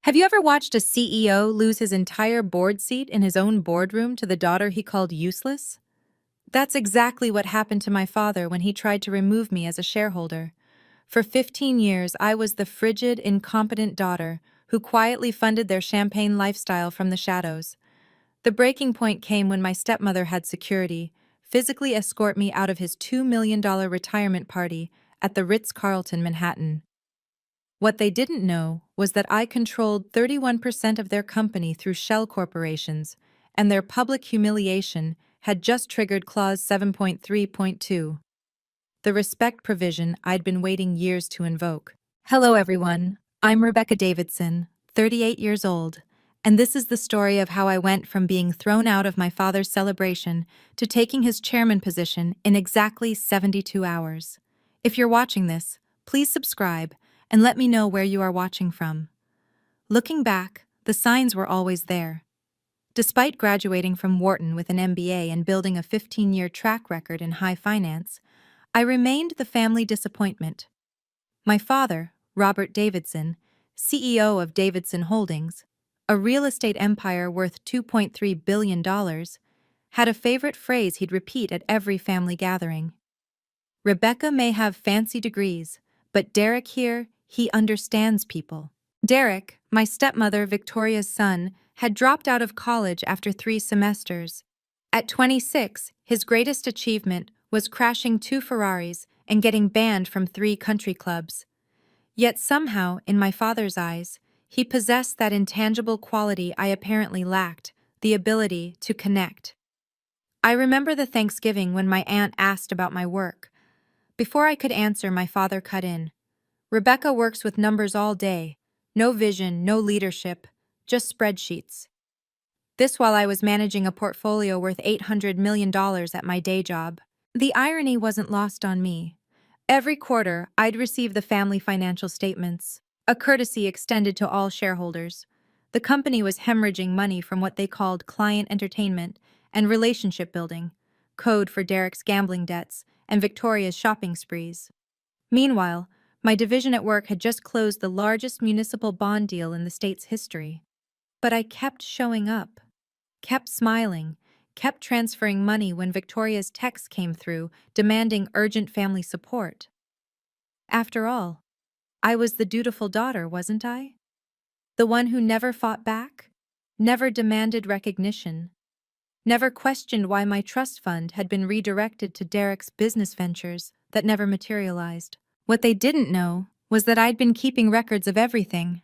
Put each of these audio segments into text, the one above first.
Have you ever watched a CEO lose his entire board seat in his own boardroom to the daughter he called useless? That's exactly what happened to my father when he tried to remove me as a shareholder. For 15 years, I was the frigid, incompetent daughter who quietly funded their champagne lifestyle from the shadows. The breaking point came when my stepmother had security physically escort me out of his $2 million retirement party at the Ritz-Carlton, Manhattan. What they didn't know was that I controlled 31% of their company through shell corporations, and their public humiliation had just triggered Clause 7.3.2, the respect provision I'd been waiting years to invoke. Hello, everyone. I'm Rebecca Davidson, 38 years old, and this is the story of how I went from being thrown out of my father's celebration to taking his chairman position in exactly 72 hours. If you're watching this, please subscribe and let me know where you are watching from. Looking back, the signs were always there. Despite graduating from Wharton with an MBA and building a 15-year track record in high finance, I remained the family disappointment. My father, Robert Davidson, CEO of Davidson Holdings, a real estate empire worth $2.3 billion, had a favorite phrase he'd repeat at every family gathering. Rebecca may have fancy degrees, but Derek here, he understands people. Derek, my stepmother Victoria's son, had dropped out of college after 3 semesters. At 26, his greatest achievement was crashing 2 Ferraris and getting banned from 3 country clubs. Yet somehow, in my father's eyes, he possessed that intangible quality I apparently lacked, the ability to connect. I remember the Thanksgiving when my aunt asked about my work. Before I could answer, my father cut in. Rebecca works with numbers all day. No vision, no leadership, just spreadsheets. This while I was managing a portfolio worth $800 million at my day job. The irony wasn't lost on me. Every quarter, I'd receive the family financial statements, a courtesy extended to all shareholders. The company was hemorrhaging money from what they called client entertainment and relationship building, code for Derek's gambling debts and Victoria's shopping sprees. Meanwhile, my division at work had just closed the largest municipal bond deal in the state's history. But I kept showing up, kept smiling, kept transferring money when Victoria's texts came through demanding urgent family support. After all, I was the dutiful daughter, wasn't I? The one who never fought back, never demanded recognition, never questioned why my trust fund had been redirected to Derek's business ventures that never materialized. What they didn't know was that I'd been keeping records of everything.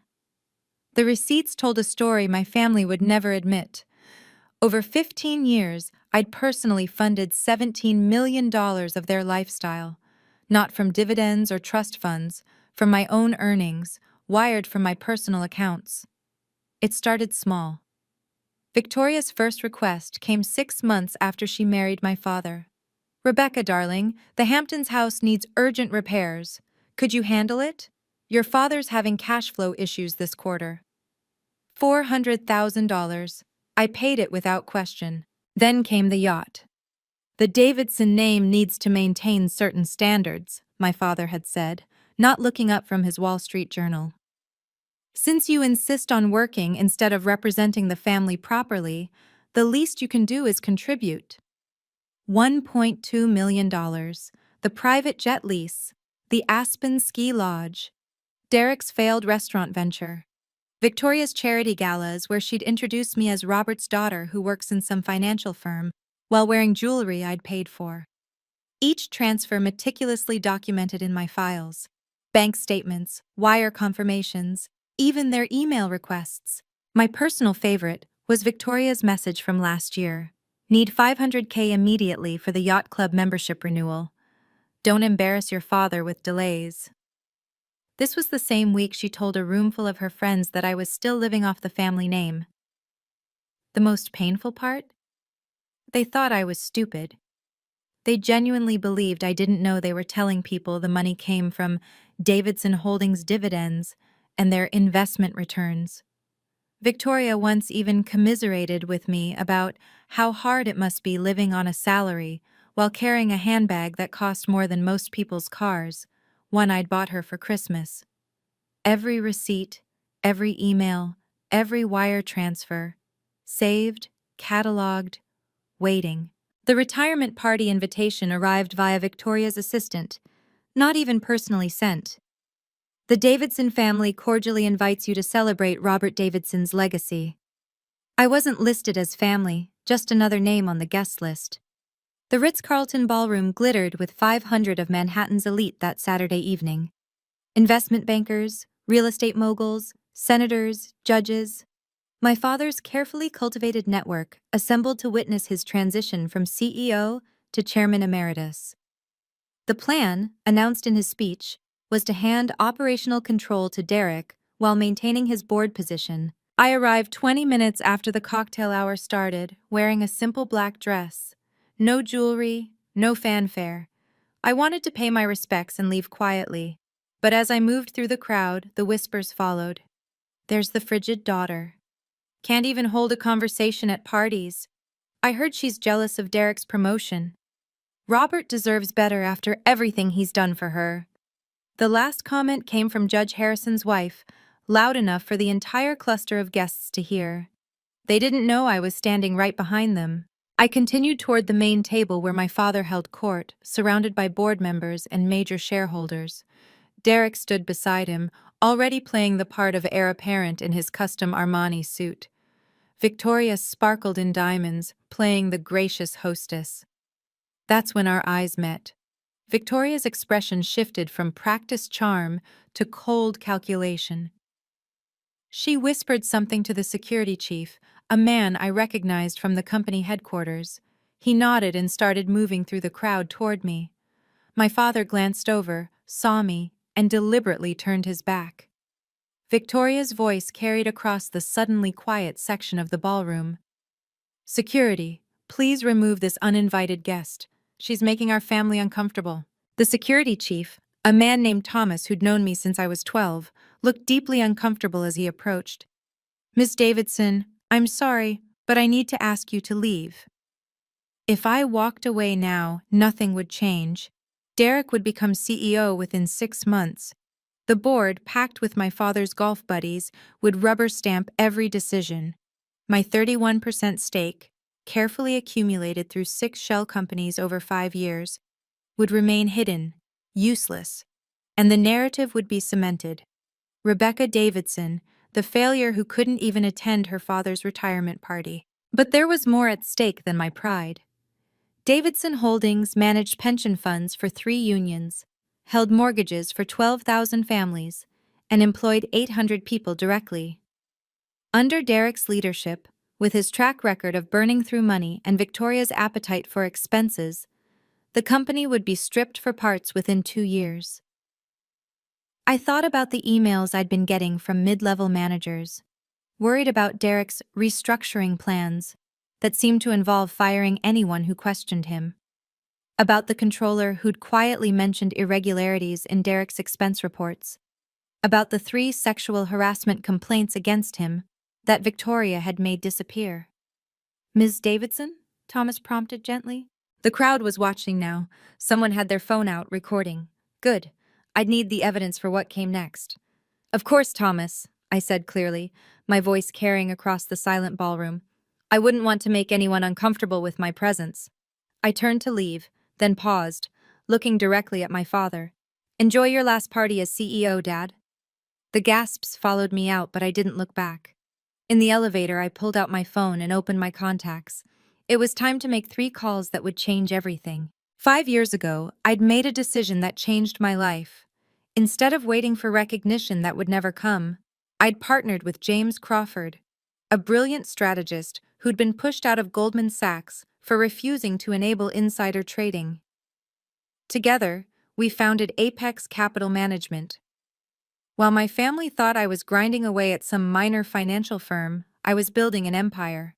The receipts told a story my family would never admit. Over 15 years, I'd personally funded $17 million of their lifestyle, not from dividends or trust funds, from my own earnings, wired from my personal accounts. It started small. Victoria's first request came 6 months after she married my father. Rebecca, darling, the Hamptons house needs urgent repairs. Could you handle it? Your father's having cash flow issues this quarter. $400,000. I paid it without question. Then came the yacht. The Davidson name needs to maintain certain standards, my father had said, not looking up from his Wall Street Journal. Since you insist on working instead of representing the family properly, the least you can do is contribute. $1.2 million, the private jet lease, the Aspen Ski Lodge, Derek's failed restaurant venture, Victoria's charity galas where she'd introduce me as Robert's daughter who works in some financial firm while wearing jewelry I'd paid for. Each transfer meticulously documented in my files. Bank statements, wire confirmations, even their email requests. My personal favorite was Victoria's message from last year. Need $500K immediately for the yacht club membership renewal. Don't embarrass your father with delays. This was the same week she told a roomful of her friends that I was still living off the family name. The most painful part? They thought I was stupid. They genuinely believed I didn't know they were telling people the money came from Davidson Holdings dividends and their investment returns. Victoria once even commiserated with me about how hard it must be living on a salary while carrying a handbag that cost more than most people's cars, one I'd bought her for Christmas. Every receipt, Every email, every wire transfer. Saved, cataloged, waiting. The retirement party invitation arrived via Victoria's assistant, not even personally sent. The Davidson family cordially invites you to celebrate Robert Davidson's legacy. I wasn't listed as family, just another name on the guest list. The Ritz-Carlton ballroom glittered with 500 of Manhattan's elite that Saturday evening. Investment bankers, real estate moguls, senators, judges. My father's carefully cultivated network assembled to witness his transition from CEO to chairman emeritus. The plan, announced in his speech, was to hand operational control to Derek while maintaining his board position. I arrived 20 minutes after the cocktail hour started, wearing a simple black dress. No jewelry, no fanfare. I wanted to pay my respects and leave quietly. But as I moved through the crowd, the whispers followed. There's the frigid daughter. Can't even hold a conversation at parties. I heard she's jealous of Derek's promotion. Robert deserves better after everything he's done for her. The last comment came from Judge Harrison's wife, loud enough for the entire cluster of guests to hear. They didn't know I was standing right behind them. I continued toward the main table where my father held court, surrounded by board members and major shareholders. Derek stood beside him, already playing the part of heir apparent in his custom Armani suit. Victoria sparkled in diamonds, playing the gracious hostess. That's when our eyes met. Victoria's expression shifted from practiced charm to cold calculation. She whispered something to the security chief, a man I recognized from the company headquarters. He nodded and started moving through the crowd toward me. My father glanced over, saw me, and deliberately turned his back. Victoria's voice carried across the suddenly quiet section of the ballroom. "Security, please remove this uninvited guest. She's making our family uncomfortable." The security chief, a man named Thomas who'd known me since I was 12, looked deeply uncomfortable as he approached. "Miss Davidson, I'm sorry, but I need to ask you to leave." If I walked away now, nothing would change. Derek would become CEO within 6 months. The board, packed with my father's golf buddies, would rubber stamp every decision. My 31% stake, carefully accumulated through 6 shell companies over 5 years, would remain hidden, useless, and the narrative would be cemented. Rebecca Davidson, the failure who couldn't even attend her father's retirement party. But there was more at stake than my pride. Davidson Holdings managed pension funds for 3 unions, held mortgages for 12,000 families, and employed 800 people directly. Under Derek's leadership, with his track record of burning through money and Victoria's appetite for expenses, the company would be stripped for parts within 2 years. I thought about the emails I'd been getting from mid-level managers, worried about Derek's restructuring plans that seemed to involve firing anyone who questioned him, about the controller who'd quietly mentioned irregularities in Derek's expense reports, about the 3 sexual harassment complaints against him that Victoria had made disappear. "Ms. Davidson?" Thomas prompted gently. The crowd was watching now. Someone had their phone out, recording. Good. I'd need the evidence for what came next. "Of course, Thomas," I said clearly, my voice carrying across the silent ballroom. I wouldn't want to make anyone uncomfortable with my presence. I turned to leave, then paused, looking directly at my father. "Enjoy your last party as CEO, Dad." The gasps followed me out, but I didn't look back. In the elevator, I pulled out my phone and opened my contacts. It was time to make 3 calls that would change everything. 5 years ago, I'd made a decision that changed my life. Instead of waiting for recognition that would never come, I'd partnered with James Crawford, a brilliant strategist who'd been pushed out of Goldman Sachs for refusing to enable insider trading. Together, we founded Apex Capital Management. While my family thought I was grinding away at some minor financial firm, I was building an empire.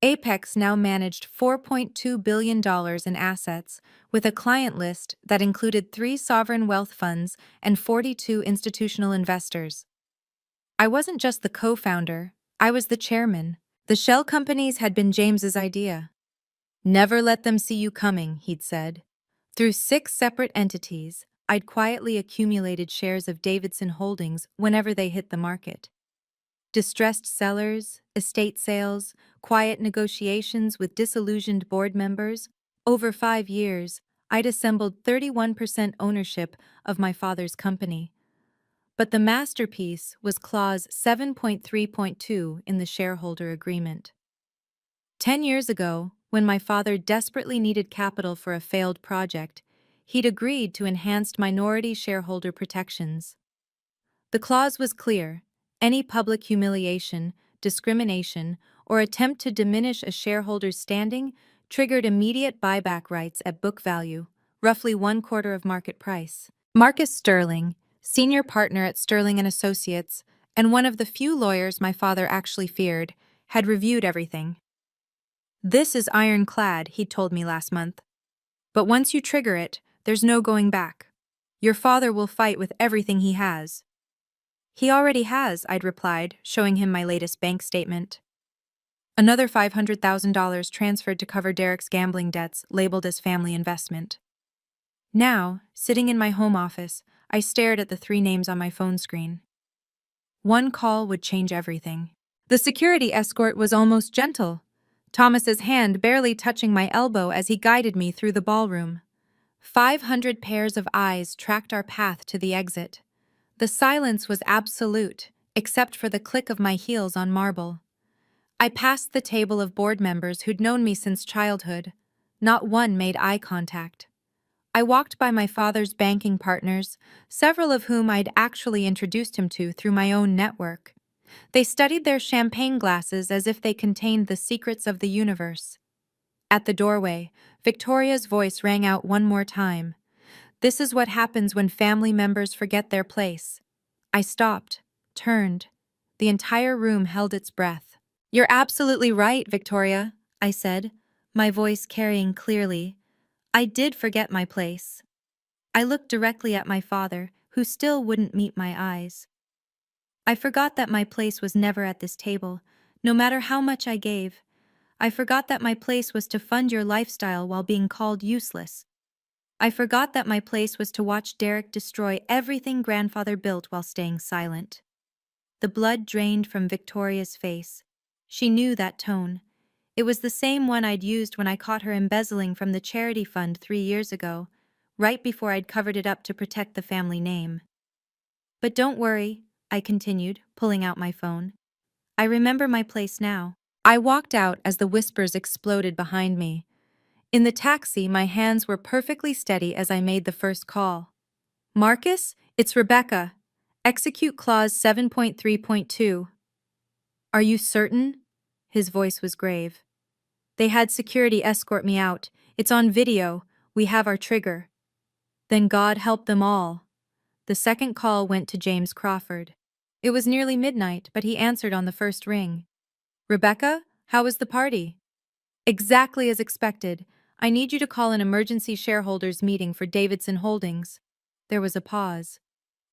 Apex now managed $4.2 billion in assets, with a client list that included 3 sovereign wealth funds and 42 institutional investors. I wasn't just the co-founder, I was the chairman. The shell companies had been James's idea. "Never let them see you coming," he'd said. Through 6 separate entities, I'd quietly accumulated shares of Davidson Holdings whenever they hit the market. Distressed sellers, estate sales, quiet negotiations with disillusioned board members. Over 5 years, I'd assembled 31% ownership of my father's company. But the masterpiece was Clause 7.3.2 in the shareholder agreement. 10 years ago, when my father desperately needed capital for a failed project, he'd agreed to enhanced minority shareholder protections. The clause was clear: any public humiliation, discrimination, or attempt to diminish a shareholder's standing triggered immediate buyback rights at book value, roughly 1/4 of market price. Marcus Sterling, senior partner at Sterling and Associates, and one of the few lawyers my father actually feared, had reviewed everything. "This is ironclad," he told me last month. "But once you trigger it, there's no going back. Your father will fight with everything he has." "He already has," I'd replied, showing him my latest bank statement. Another $500,000 transferred to cover Derek's gambling debts, labeled as family investment. Now, sitting in my home office, I stared at the 3 names on my phone screen. One call would change everything. The security escort was almost gentle, Thomas's hand barely touching my elbow as he guided me through the ballroom. 500 pairs of eyes tracked our path to the exit. The silence was absolute, except for the click of my heels on marble. I passed the table of board members who'd known me since childhood. Not one made eye contact. I walked by my father's banking partners, several of whom I'd actually introduced him to through my own network. They studied their champagne glasses as if they contained the secrets of the universe. At the doorway, Victoria's voice rang out one more time. "This is what happens when family members forget their place." I stopped, turned. The entire room held its breath. "You're absolutely right, Victoria," I said, my voice carrying clearly. I did forget my place. I looked directly at my father, who still wouldn't meet my eyes. "I forgot that my place was never at this table, no matter how much I gave. I forgot that my place was to fund your lifestyle while being called useless. I forgot that my place was to watch Derek destroy everything grandfather built while staying silent." The blood drained from Victoria's face. She knew that tone. It was the same one I'd used when I caught her embezzling from the charity fund 3 years ago, right before I'd covered it up to protect the family name. "But don't worry," I continued, pulling out my phone. "I remember my place now." I walked out as the whispers exploded behind me. In the taxi, my hands were perfectly steady as I made the first call. "Marcus, it's Rebecca. Execute Clause 7.3.2. "Are you certain?" His voice was grave. "They had security escort me out. It's on video. We have our trigger." "Then God help them all." The second call went to James Crawford. It was nearly midnight, but he answered on the first ring. "Rebecca, how was the party?" "Exactly as expected. I need you to call an emergency shareholders meeting for Davidson Holdings." There was a pause.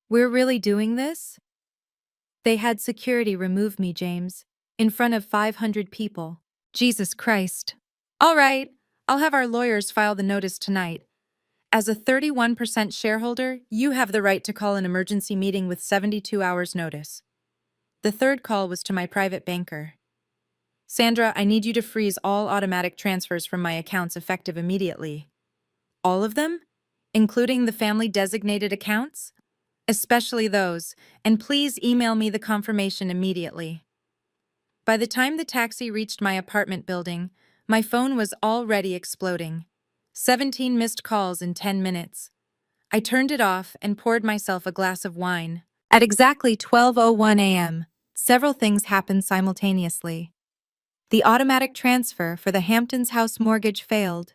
"We're really doing this?" "They had security remove me, James, in front of 500 people. Jesus Christ." "All right, I'll have our lawyers file the notice tonight. As a 31% shareholder, you have the right to call an emergency meeting with 72 hours notice." The third call was to my private banker. "Sandra, I need you to freeze all automatic transfers from my accounts effective immediately." "All of them? Including the family-designated accounts?" "Especially those, and please email me the confirmation immediately." By the time the taxi reached my apartment building, my phone was already exploding. 17 missed calls in 10 minutes. I turned it off and poured myself a glass of wine. At exactly 12:01 a.m., several things happened simultaneously. The automatic transfer for the Hamptons house mortgage failed.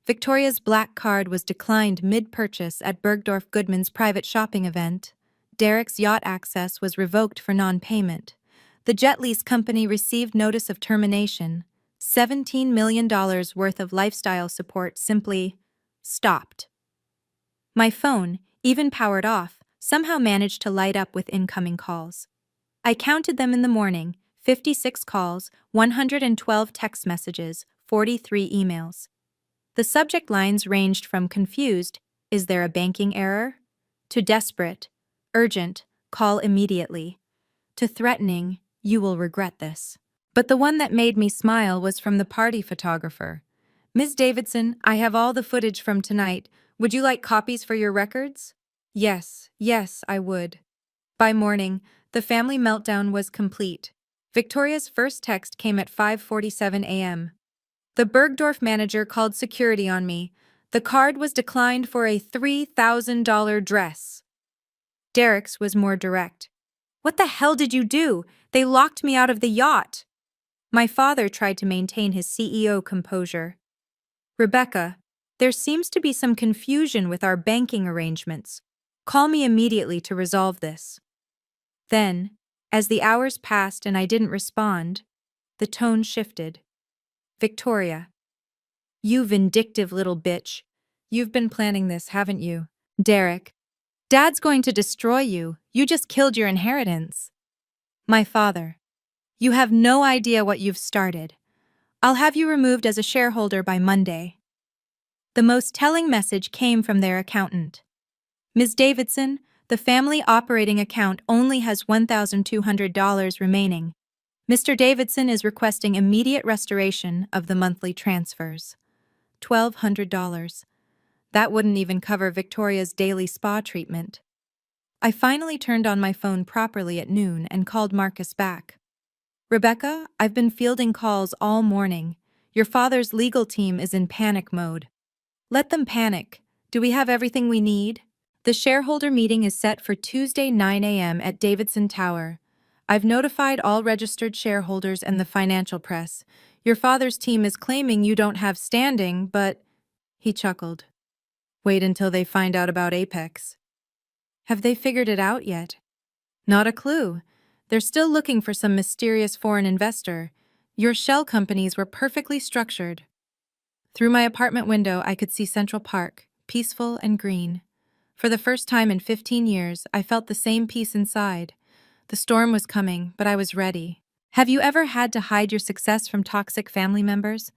Victoria's black card was declined mid-purchase at Bergdorf Goodman's private shopping event. Derek's yacht access was revoked for non-payment. The jet lease company received notice of termination. $17 million worth of lifestyle support simply stopped. My phone, even powered off, somehow managed to light up with incoming calls. I counted them in the morning: 56 calls, 112 text messages, 43 emails. The subject lines ranged from confused, "Is there a banking error?" to desperate, "Urgent, call immediately," to threatening, You will regret this. But the one that made me smile was from the party photographer. Ms. Davidson, I have all the footage from tonight. Would you like copies for your records? Yes, I would. By morning, the family meltdown was complete. Victoria's first text came at 5:47 a.m. The Bergdorf manager called security on me. The card was declined for a $3,000 dress. Derek's was more direct. What the hell did you do? They locked me out of the yacht. My father tried to maintain his CEO composure. Rebecca, there seems to be some confusion with our banking arrangements. Call me immediately to resolve this. Then, as the hours passed and I didn't respond, the tone shifted. Victoria. You vindictive little bitch. You've been planning this, haven't you? Derek. Dad's going to destroy you. You just killed your inheritance. My father. You have no idea what you've started. I'll have you removed as a shareholder by Monday. The most telling message came from their accountant. Ms. Davidson, the family operating account only has $1,200 remaining. Mr. Davidson is requesting immediate restoration of the monthly transfers. $1,200. That wouldn't even cover Victoria's daily spa treatment. I finally turned on my phone properly at noon and called Marcus back. Rebecca, I've been fielding calls all morning. Your father's legal team is in panic mode. Let them panic. Do we have everything we need? The shareholder meeting is set for Tuesday 9 a.m. at Davidson Tower. I've notified all registered shareholders and the financial press. Your father's team is claiming you don't have standing, but... He chuckled. Wait until they find out about Apex. Have they figured it out yet? Not a clue. They're still looking for some mysterious foreign investor. Your shell companies were perfectly structured. Through my apartment window, I could see Central Park, peaceful and green. For the first time in 15 years, I felt the same peace inside. The storm was coming, but I was ready. Have you ever had to hide your success from toxic family members?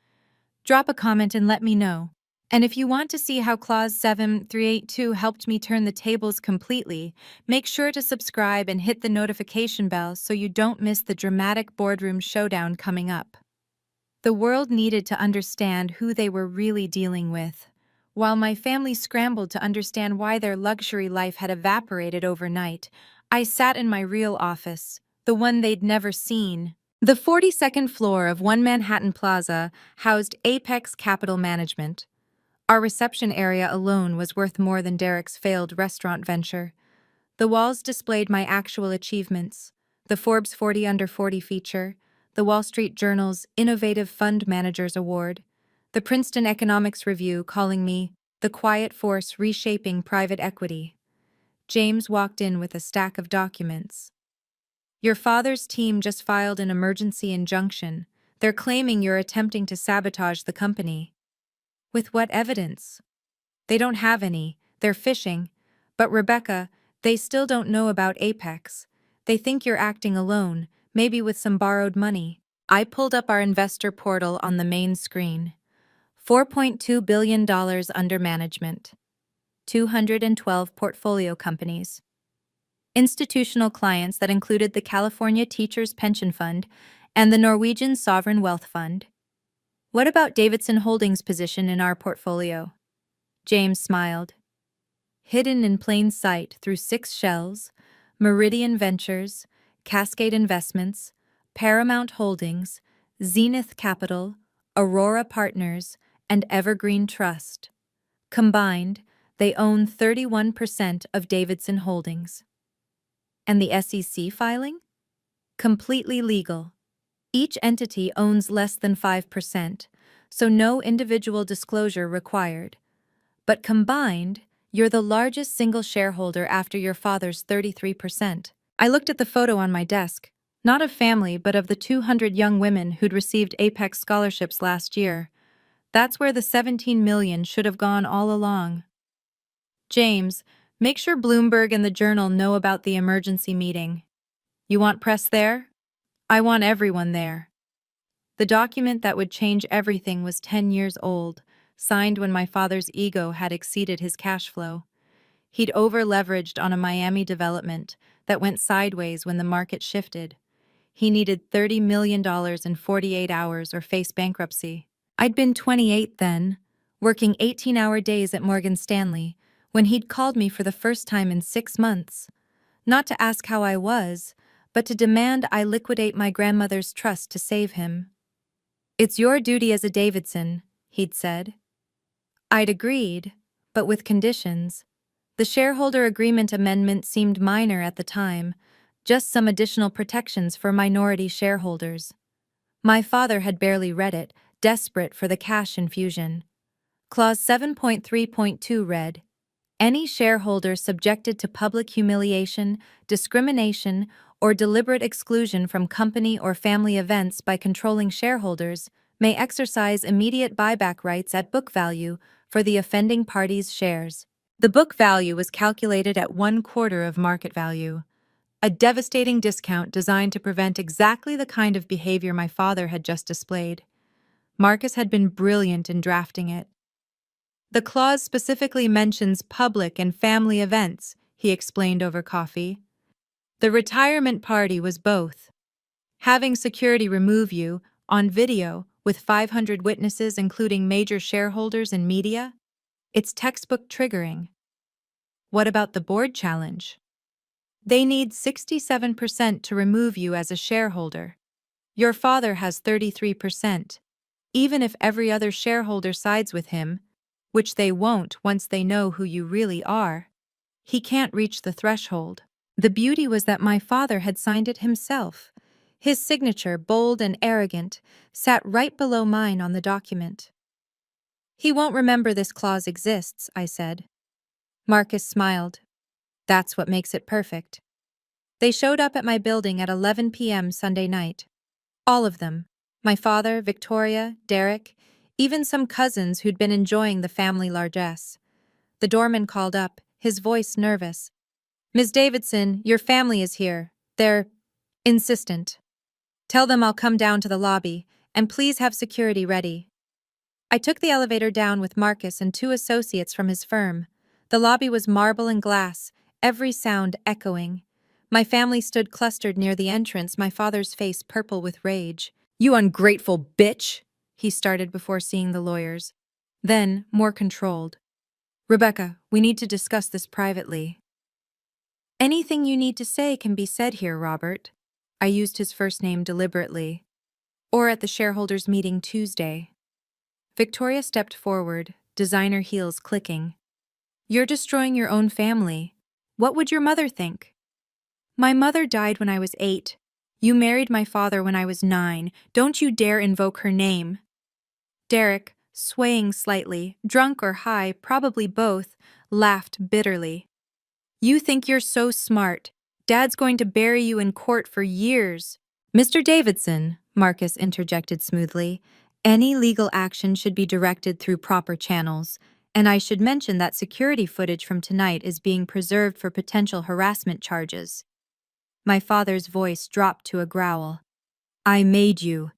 Drop a comment and let me know. And if you want to see how Clause 7382 helped me turn the tables completely, make sure to subscribe and hit the notification bell so you don't miss the dramatic boardroom showdown coming up. The world needed to understand who they were really dealing with, while my family scrambled to understand why their luxury life had evaporated overnight. I sat in my real office, the one they'd never seen. The 42nd floor of One Manhattan Plaza housed Apex Capital Management. Our reception area alone was worth more than Derek's failed restaurant venture. The walls displayed my actual achievements: the Forbes 40 Under 40 feature, the Wall Street Journal's Innovative Fund Managers Award, the Princeton Economics Review calling me the quiet force reshaping private equity. James walked in with a stack of documents. Your father's team just filed an emergency injunction. They're claiming you're attempting to sabotage the company. With what evidence? They don't have any. They're fishing. But Rebecca, they still don't know about Apex. They think you're acting alone, maybe with some borrowed money. I pulled up our investor portal on the main screen. $4.2 billion under management. 212 portfolio companies. Institutional clients that included the California Teachers Pension Fund and the Norwegian Sovereign Wealth Fund. What about Davidson Holdings' position in our portfolio? James smiled. Hidden in plain sight through 6 shells, Meridian Ventures, Cascade Investments, Paramount Holdings, Zenith Capital, Aurora Partners, and Evergreen Trust. Combined, they own 31% of Davidson Holdings. And the SEC filing? Completely legal. Each entity owns less than 5%, so no individual disclosure required. But combined, you're the largest single shareholder after your father's 33%. I looked at the photo on my desk, not of family but of the 200 young women who'd received Apex scholarships last year. That's where the $17 million should have gone all along. James, make sure Bloomberg and the Journal know about the emergency meeting. You want press there? I want everyone there. The document that would change everything was 10 years old, signed when my father's ego had exceeded his cash flow. He'd over-leveraged on a Miami development that went sideways when the market shifted. He needed $30 million in 48 hours or face bankruptcy. I'd been 28 then, working 18-hour days at Morgan Stanley, when he'd called me for the first time in 6 months. Not to ask how I was, but to demand I liquidate my grandmother's trust to save him. "It's your duty as a Davidson," he'd said. I'd agreed, but with conditions. The shareholder agreement amendment seemed minor at the time, just some additional protections for minority shareholders. My father had barely read it, desperate for the cash infusion. Clause 7.3.2 read, "Any shareholder subjected to public humiliation, discrimination, or deliberate exclusion from company or family events by controlling shareholders may exercise immediate buyback rights at book value for the offending party's shares." The book value was calculated at 1/4 of market value, a devastating discount designed to prevent exactly the kind of behavior my father had just displayed. Marcus had been brilliant in drafting it. "The clause specifically mentions public and family events," he explained over coffee. "The retirement party was both. Having security remove you, on video, with 500 witnesses including major shareholders and media, it's textbook triggering." What about the board challenge? "They need 67% to remove you as a shareholder. Your father has 33%. Even if every other shareholder sides with him, which they won't once they know who you really are, he can't reach the threshold." The beauty was that my father had signed it himself. His signature, bold and arrogant, sat right below mine on the document. "He won't remember this clause exists," I said. Marcus smiled. "That's what makes it perfect." They showed up at my building at 11 p.m. Sunday night. All of them. My father, Victoria, Derek, even some cousins who'd been enjoying the family largesse. The doorman called up, his voice nervous. "Miss Davidson, your family is here. They're insistent. Tell them I'll come down to the lobby, and please have security ready." I took the elevator down with Marcus and 2 associates from his firm. The lobby was marble and glass, every sound echoing. My family stood clustered near the entrance, my father's face purple with rage. "You ungrateful bitch!" he started before seeing the lawyers. Then, more controlled. "Rebecca, we need to discuss this privately." "Anything you need to say can be said here, Robert." I used his first name deliberately. "Or at the shareholders' meeting Tuesday." Victoria stepped forward, designer heels clicking. "You're destroying your own family. What would your mother think?" "My mother died when I was 8. You married my father when I was 9. Don't you dare invoke her name." Derek, swaying slightly, drunk or high, probably both, laughed bitterly. "You think you're so smart. Dad's going to bury you in court for years." "Mr. Davidson," Marcus interjected smoothly, "any legal action should be directed through proper channels, and I should mention that security footage from tonight is being preserved for potential harassment charges." My father's voice dropped to a growl. "I made you.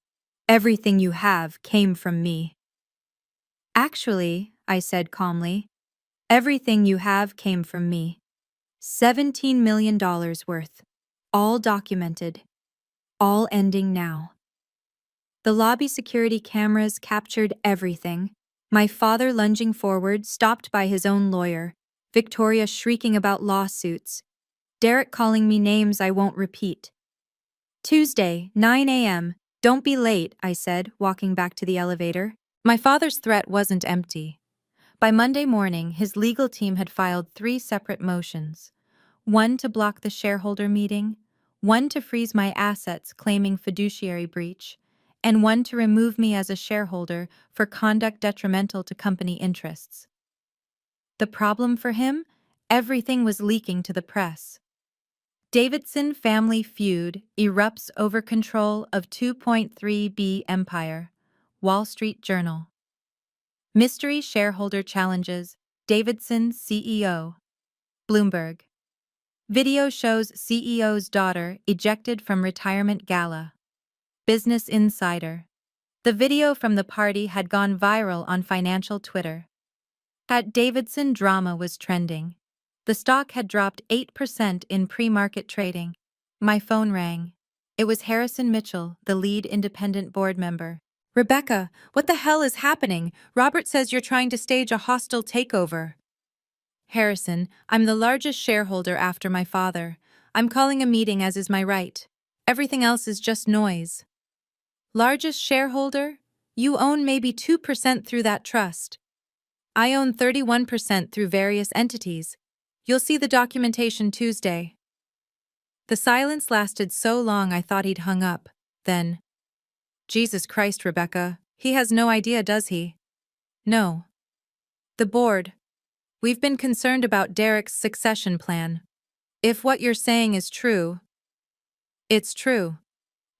Everything you have came from me." "Actually," I said calmly, "everything you have came from me. $17 million worth. All documented. All ending now." The lobby security cameras captured everything. My father lunging forward, stopped by his own lawyer. Victoria shrieking about lawsuits. Derek calling me names I won't repeat. "Tuesday, 9 a.m. Don't be late," I said, walking back to the elevator. My father's threat wasn't empty. By Monday morning, his legal team had filed 3 separate motions. One to block the shareholder meeting, one to freeze my assets claiming fiduciary breach, and one to remove me as a shareholder for conduct detrimental to company interests. The problem for him? Everything was leaking to the press. Davidson family feud erupts over control of 2.3B Empire. Wall Street Journal. Mystery shareholder challenges Davidson CEO. Bloomberg. Video shows CEO's daughter ejected from retirement gala. Business Insider. The video from the party had gone viral on financial Twitter. That Davidson drama was trending. The stock had dropped 8% in pre-market trading. My phone rang. It was Harrison Mitchell, the lead independent board member. Rebecca, what the hell is happening? Robert says you're trying to stage a hostile takeover. Harrison, I'm the largest shareholder after my father. I'm calling a meeting as is my right. Everything else is just noise. Largest shareholder? You own maybe 2% through that trust. I own 31% through various entities. You'll see the documentation Tuesday. The silence lasted so long I thought he'd hung up. Then, Jesus Christ, Rebecca, he has no idea, does he? No. The board. We've been concerned about Derek's succession plan. If what you're saying is true, it's true.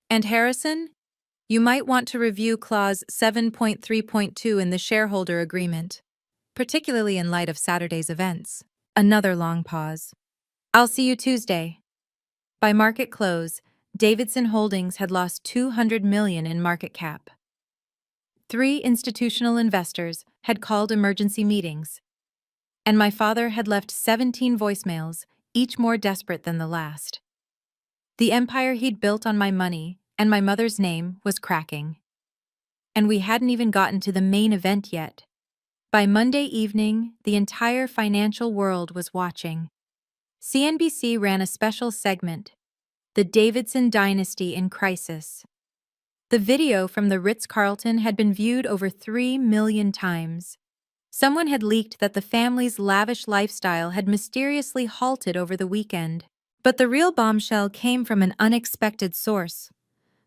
And Harrison? You might want to review Clause 7.3.2 in the shareholder agreement, particularly in light of Saturday's events. Another long pause. I'll see you Tuesday. By market close, Davidson Holdings had lost $200 million in market cap. 3 institutional investors had called emergency meetings, and my father had left 17 voicemails, each more desperate than the last. The empire he'd built on my money and my mother's name was cracking. And we hadn't even gotten to the main event yet. By Monday evening, the entire financial world was watching. CNBC ran a special segment, The Davidson Dynasty in Crisis. The video from the Ritz-Carlton had been viewed over 3 million times. Someone had leaked that the family's lavish lifestyle had mysteriously halted over the weekend. But the real bombshell came from an unexpected source.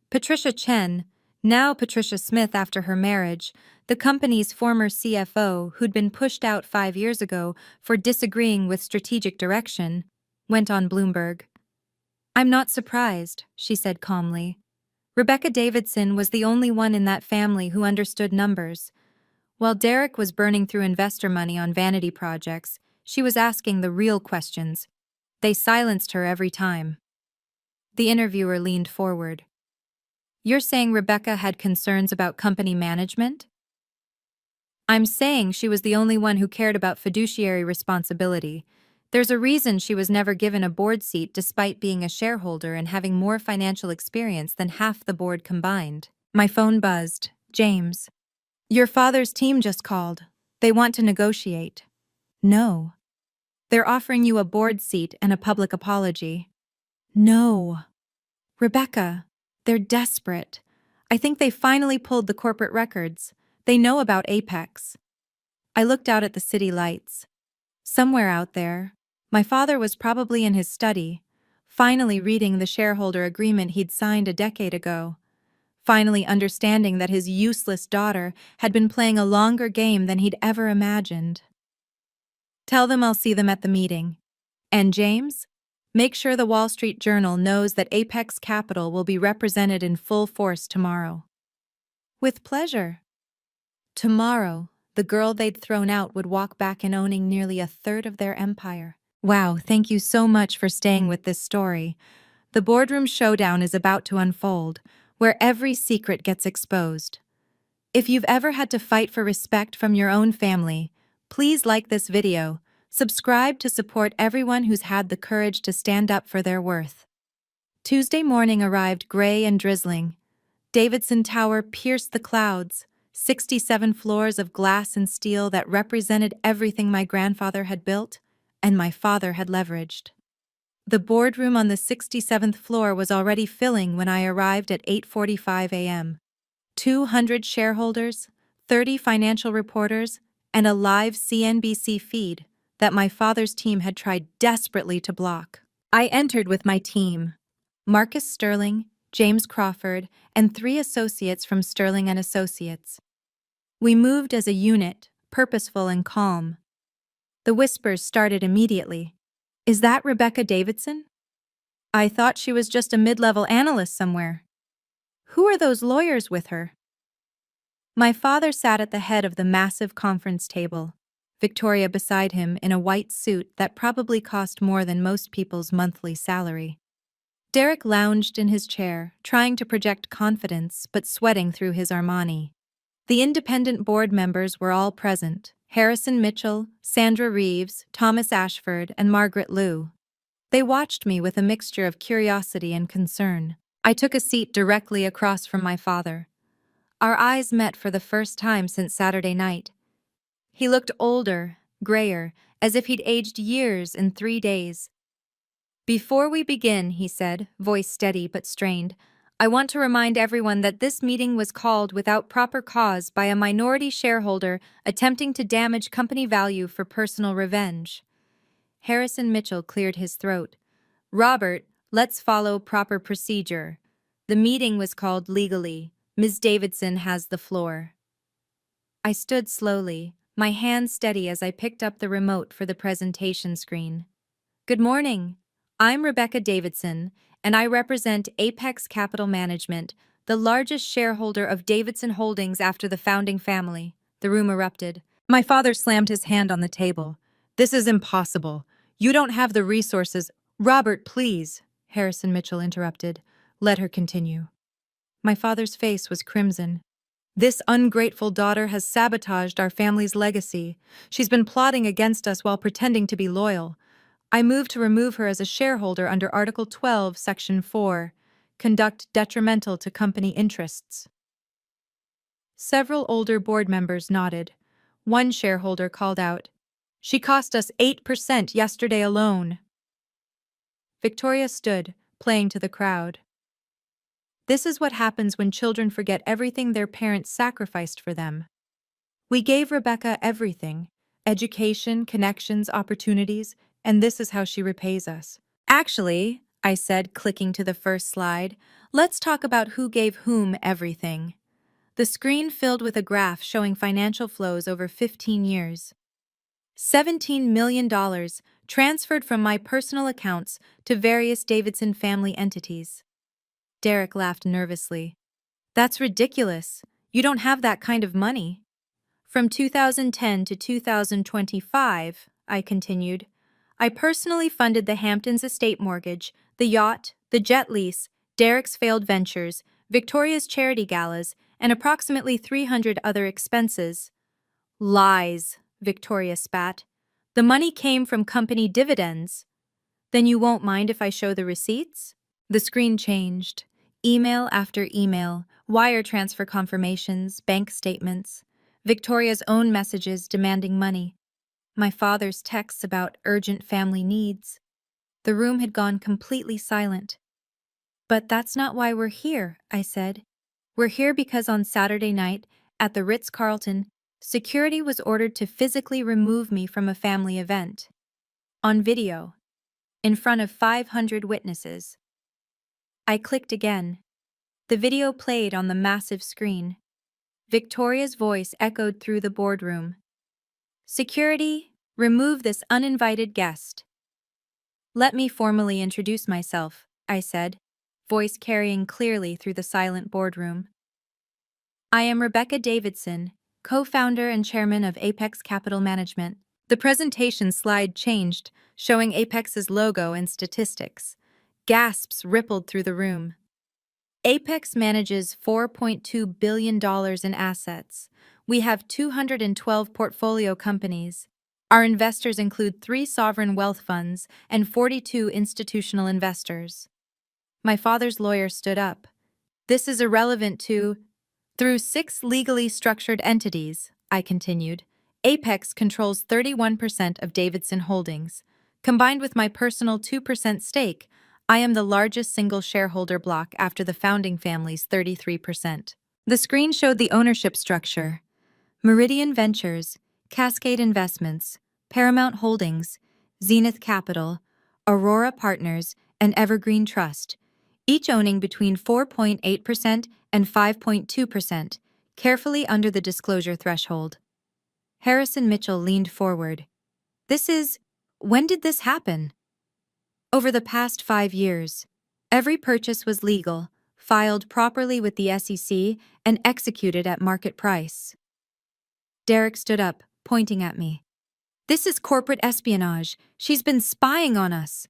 Patricia Chen, now Patricia Smith after her marriage, the company's former CFO who'd been pushed out 5 years ago for disagreeing with strategic direction, went on Bloomberg. I'm not surprised, she said calmly. Rebecca Davidson was the only one in that family who understood numbers. While Derek was burning through investor money on vanity projects, she was asking the real questions. They silenced her every time. The interviewer leaned forward. You're saying Rebecca had concerns about company management? I'm saying she was the only one who cared about fiduciary responsibility. There's a reason she was never given a board seat despite being a shareholder and having more financial experience than half the board combined. My phone buzzed. James. Your father's team just called. They want to negotiate. No. They're offering you a board seat and a public apology. No. Rebecca, they're desperate. I think they finally pulled the corporate records. They know about Apex. I looked out at the city lights. Somewhere out there, my father was probably in his study, finally reading the shareholder agreement he'd signed a decade ago, finally understanding that his useless daughter had been playing a longer game than he'd ever imagined. Tell them I'll see them at the meeting. And James, make sure the Wall Street Journal knows that Apex Capital will be represented in full force tomorrow. With pleasure. Tomorrow, the girl they'd thrown out would walk back in owning nearly a third of their empire. Wow, thank you so much for staying with this story. The boardroom showdown is about to unfold, where every secret gets exposed. If you've ever had to fight for respect from your own family, please like this video, subscribe to support everyone who's had the courage to stand up for their worth. Tuesday morning arrived gray and drizzling. Davidson Tower pierced the clouds, 67 floors of glass and steel that represented everything my grandfather had built and my father had leveraged. The boardroom on the 67th floor was already filling when I arrived at 8:45 a.m. 200 shareholders, 30 financial reporters, and a live CNBC feed that my father's team had tried desperately to block. I entered with my team, Marcus Sterling, James Crawford, and 3 associates from Sterling and Associates. We moved as a unit, purposeful and calm. The whispers started immediately. Is that Rebecca Davidson? I thought she was just a mid-level analyst somewhere. Who are those lawyers with her? My father sat at the head of the massive conference table, Victoria beside him in a white suit that probably cost more than most people's monthly salary. Derek lounged in his chair, trying to project confidence but sweating through his Armani. The independent board members were all present: Harrison Mitchell, Sandra Reeves, Thomas Ashford, and Margaret Liu. They watched me with a mixture of curiosity and concern. I took a seat directly across from my father. Our eyes met for the first time since Saturday night. He looked older, grayer, as if he'd aged years in 3 days. "Before we begin," he said, voice steady but strained, "I want to remind everyone that this meeting was called without proper cause by a minority shareholder attempting to damage company value for personal revenge." Harrison Mitchell cleared his throat. "Robert, let's follow proper procedure. The meeting was called legally. Ms. Davidson has the floor." I stood slowly, my hand steady as I picked up the remote for the presentation screen. "Good morning. I'm Rebecca Davidson, and I represent Apex Capital Management, the largest shareholder of Davidson Holdings after the founding family." The room erupted. My father slammed his hand on the table. "This is impossible. You don't have the resources." "Robert, please," Harrison Mitchell interrupted. "Let her continue." My father's face was crimson. "This ungrateful daughter has sabotaged our family's legacy. She's been plotting against us while pretending to be loyal. I move to remove her as a shareholder under Article 12, Section 4, conduct detrimental to company interests." Several older board members nodded. One shareholder called out, "She cost us 8% yesterday alone." Victoria stood, playing to the crowd. "This is what happens when children forget everything their parents sacrificed for them. We gave Rebecca everything: education, connections, opportunities, and this is how she repays us." "Actually," I said, clicking to the first slide, "let's talk about who gave whom everything." The screen filled with a graph showing financial flows over 15 years. $17 million transferred from my personal accounts to various Davidson family entities. Derek laughed nervously. "That's ridiculous. You don't have that kind of money." "From 2010 to 2025, I continued, "I personally funded the Hamptons estate mortgage, the yacht, the jet lease, Derek's failed ventures, Victoria's charity galas, and approximately 300 other expenses." "Lies," Victoria spat. "The money came from company dividends." "Then you won't mind if I show the receipts?" The screen changed. Email after email, wire transfer confirmations, bank statements, Victoria's own messages demanding money, my father's texts about urgent family needs. The room had gone completely silent. "But that's not why we're here," I said. "We're here because on Saturday night, at the Ritz-Carlton, security was ordered to physically remove me from a family event. On video. In front of 500 witnesses." I clicked again. The video played on the massive screen. Victoria's voice echoed through the boardroom. "Security, remove this uninvited guest." "Let me formally introduce myself," I said, voice carrying clearly through the silent boardroom. "I am Rebecca Davidson, co-founder and chairman of Apex Capital Management." The presentation slide changed, showing Apex's logo and statistics. Gasps rippled through the room. "Apex manages $4.2 billion in assets. We have 212 portfolio companies. Our investors include 3 sovereign wealth funds and 42 institutional investors." My father's lawyer stood up. "This is irrelevant to—" "Through 6 legally structured entities," I continued, "Apex controls 31% of Davidson Holdings. Combined with my personal 2% stake, I am the largest single shareholder block after the founding family's 33%. The screen showed the ownership structure. Meridian Ventures, Cascade Investments, Paramount Holdings, Zenith Capital, Aurora Partners, and Evergreen Trust, each owning between 4.8% and 5.2%, carefully under the disclosure threshold. Harrison Mitchell leaned forward. When did this happen?" "Over the past 5 years. Every purchase was legal, filed properly with the SEC, and executed at market price." Derek stood up, pointing at me. "This is corporate espionage. She's been spying on us."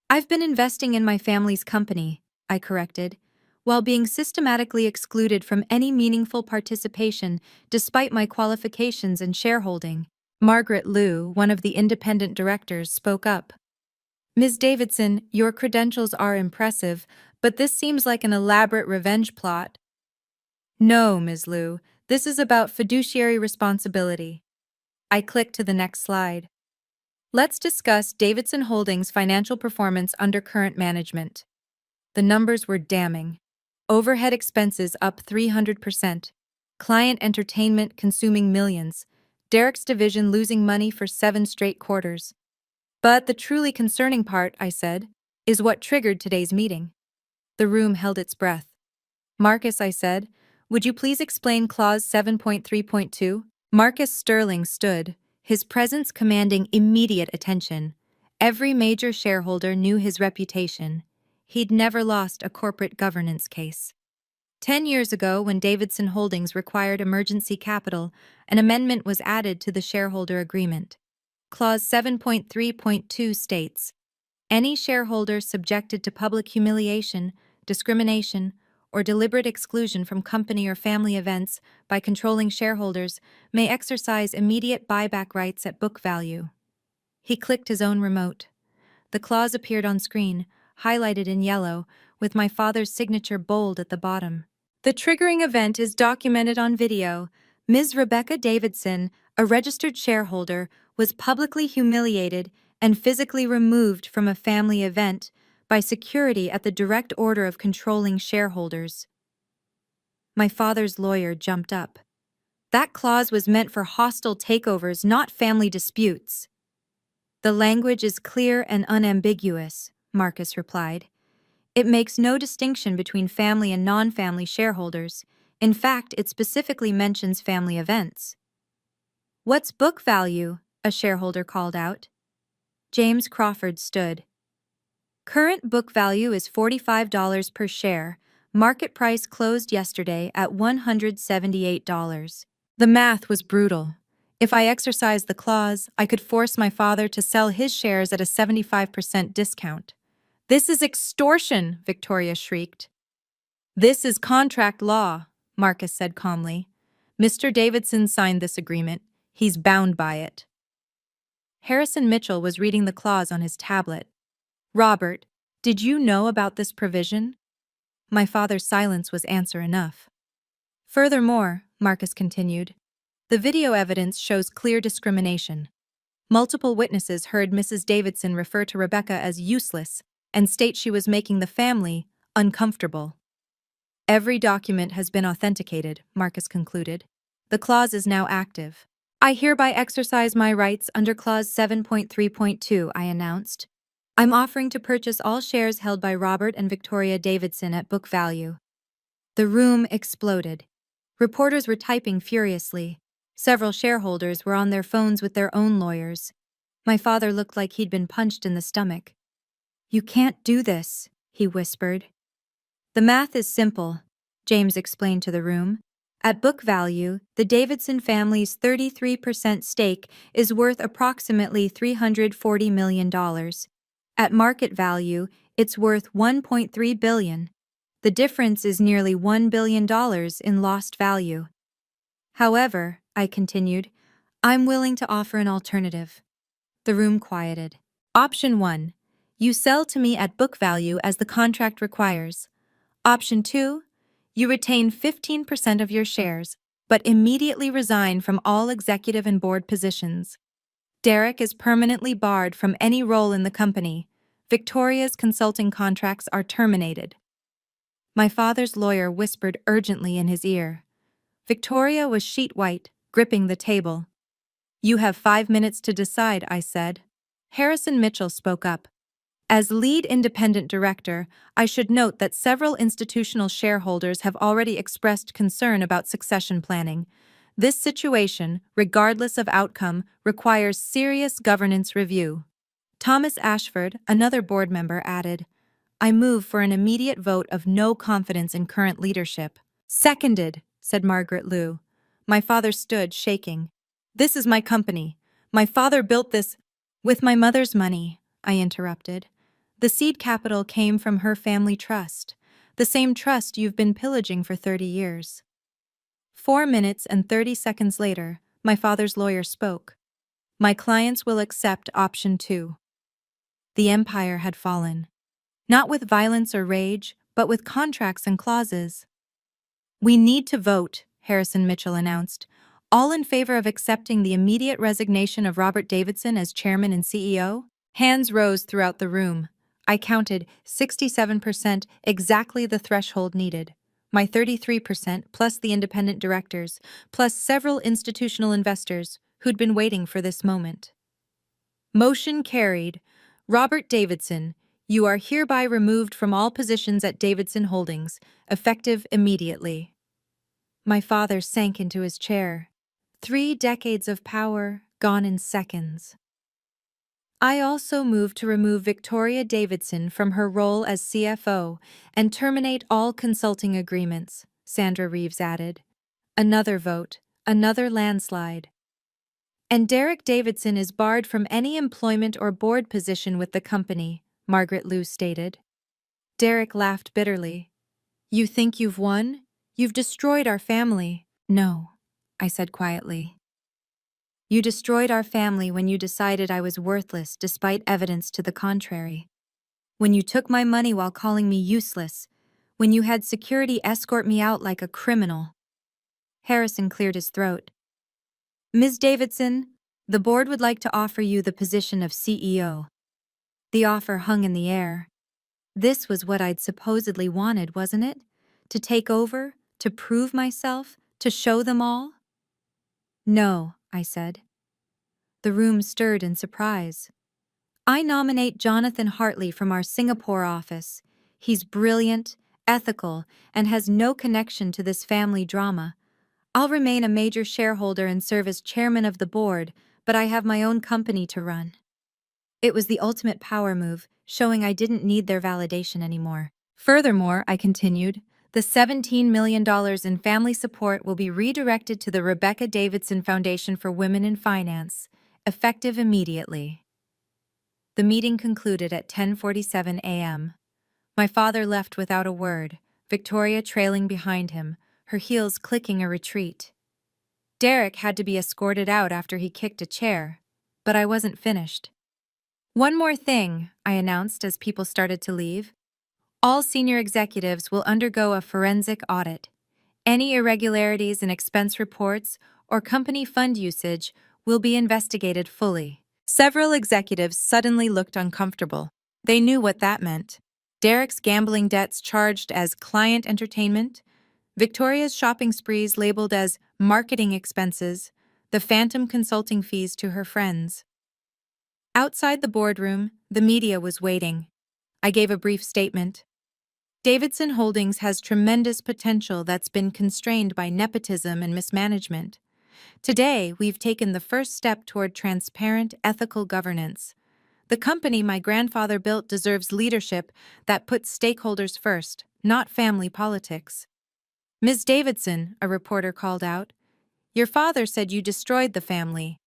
"I've been investing in my family's company," I corrected, "while being systematically excluded from any meaningful participation despite my qualifications and shareholding." Margaret Liu, one of the independent directors, spoke up. Ms. Davidson, your credentials are impressive, but this seems like an elaborate revenge plot. No, Ms. Liu, this is about fiduciary responsibility. I clicked to the next slide. Let's discuss Davidson Holdings' financial performance under current management. The numbers were damning. Overhead expenses up 300%. Client entertainment consuming millions. Derek's division losing money for 7 straight quarters. But the truly concerning part, I said, is what triggered today's meeting. The room held its breath. Marcus, I said, would you please explain Clause 7.3.2? Marcus Sterling stood, his presence commanding immediate attention. Every major shareholder knew his reputation. He'd never lost a corporate governance case. 10 years ago, when Davidson Holdings required emergency capital, an amendment was added to the shareholder agreement. Clause 7.3.2 states, any shareholder subjected to public humiliation, discrimination, or deliberate exclusion from company or family events by controlling shareholders may exercise immediate buyback rights at book value. He clicked his own remote. The clause appeared on screen, highlighted in yellow, with my father's signature bold at the bottom. The triggering event is documented on video. Ms. Rebecca Davidson, a registered shareholder, was publicly humiliated and physically removed from a family event by security at the direct order of controlling shareholders. My father's lawyer jumped up. That clause was meant for hostile takeovers, not family disputes. The language is clear and unambiguous, Marcus replied. It makes no distinction between family and non-family shareholders. In fact, it specifically mentions family events. What's book value? A shareholder called out. James Crawford stood. Current book value is $45 per share. Market price closed yesterday at $178. The math was brutal. If I exercised the clause, I could force my father to sell his shares at a 75% discount. This is extortion, Victoria shrieked. This is contract law, Marcus said calmly. Mr. Davidson signed this agreement. He's bound by it. Harrison Mitchell was reading the clause on his tablet. Robert, did you know about this provision? My father's silence was answer enough. Furthermore, Marcus continued, the video evidence shows clear discrimination. Multiple witnesses heard Mrs. Davidson refer to Rebecca as useless and state she was making the family uncomfortable. Every document has been authenticated, Marcus concluded. The clause is now active. I hereby exercise my rights under Clause 7.3.2, I announced. I'm offering to purchase all shares held by Robert and Victoria Davidson at book value. The room exploded. Reporters were typing furiously. Several shareholders were on their phones with their own lawyers. My father looked like he'd been punched in the stomach. You can't do this, he whispered. The math is simple, James explained to the room. At book value, the Davidson family's 33% stake is worth approximately $340 million. At market value, it's worth $1.3 billion. The difference is nearly $1 billion in lost value. However, I continued, I'm willing to offer an alternative. The room quieted. Option 1. You sell to me at book value as the contract requires. Option 2. You retain 15% of your shares, but immediately resign from all executive and board positions. Derek is permanently barred from any role in the company. Victoria's consulting contracts are terminated. My father's lawyer whispered urgently in his ear. Victoria was sheet white, gripping the table. You have 5 minutes to decide, I said. Harrison Mitchell spoke up. As lead independent director, I should note that several institutional shareholders have already expressed concern about succession planning. This situation, regardless of outcome, requires serious governance review. Thomas Ashford, another board member, added, I move for an immediate vote of no confidence in current leadership. Seconded, said Margaret Liu. My father stood, shaking. This is my company. My father built this with my mother's money, I interrupted. The seed capital came from her family trust, the same trust you've been pillaging for 30 years. 4 minutes and 30 seconds later, my father's lawyer spoke. My clients will accept option 2. The empire had fallen. Not with violence or rage, but with contracts and clauses. "We need to vote," Harrison Mitchell announced. "All in favor of accepting the immediate resignation of Robert Davidson as chairman and CEO?" Hands rose throughout the room. I counted 67%, exactly the threshold needed. My 33% plus the independent directors, plus several institutional investors who'd been waiting for this moment. Motion carried. Robert Davidson, you are hereby removed from all positions at Davidson Holdings, effective immediately. My father sank into his chair. 3 decades of power gone in seconds. I also moved to remove Victoria Davidson from her role as CFO and terminate all consulting agreements, Sandra Reeves added. Another vote, another landslide. "And Derek Davidson is barred from any employment or board position with the company," Margaret Liu stated. Derek laughed bitterly. "You think you've won? You've destroyed our family." "No," I said quietly. "You destroyed our family when you decided I was worthless despite evidence to the contrary. When you took my money while calling me useless. When you had security escort me out like a criminal." Harrison cleared his throat. "Ms. Davidson, the board would like to offer you the position of CEO." The offer hung in the air. This was what I'd supposedly wanted, wasn't it? To take over, to prove myself, to show them all? "No," I said. The room stirred in surprise. "I nominate Jonathan Hartley from our Singapore office. He's brilliant, ethical, and has no connection to this family drama. I'll remain a major shareholder and serve as chairman of the board, but I have my own company to run." It was the ultimate power move, showing I didn't need their validation anymore. "Furthermore," I continued, "the $17 million in family support will be redirected to the Rebecca Davidson Foundation for Women in Finance, effective immediately." The meeting concluded at 10:47 a.m. My father left without a word, Victoria trailing behind him, her heels clicking a retreat. Derek had to be escorted out after he kicked a chair, but I wasn't finished. "One more thing," I announced as people started to leave. "All senior executives will undergo a forensic audit. Any irregularities in expense reports or company fund usage will be investigated fully." Several executives suddenly looked uncomfortable. They knew what that meant. Derek's gambling debts charged as client entertainment, Victoria's shopping sprees labeled as marketing expenses, the phantom consulting fees to her friends. Outside the boardroom, the media was waiting. I gave a brief statement. "Davidson Holdings has tremendous potential that's been constrained by nepotism and mismanagement. Today, we've taken the first step toward transparent, ethical governance. The company my grandfather built deserves leadership that puts stakeholders first, not family politics." "Ms. Davidson," a reporter called out, "your father said you destroyed the family.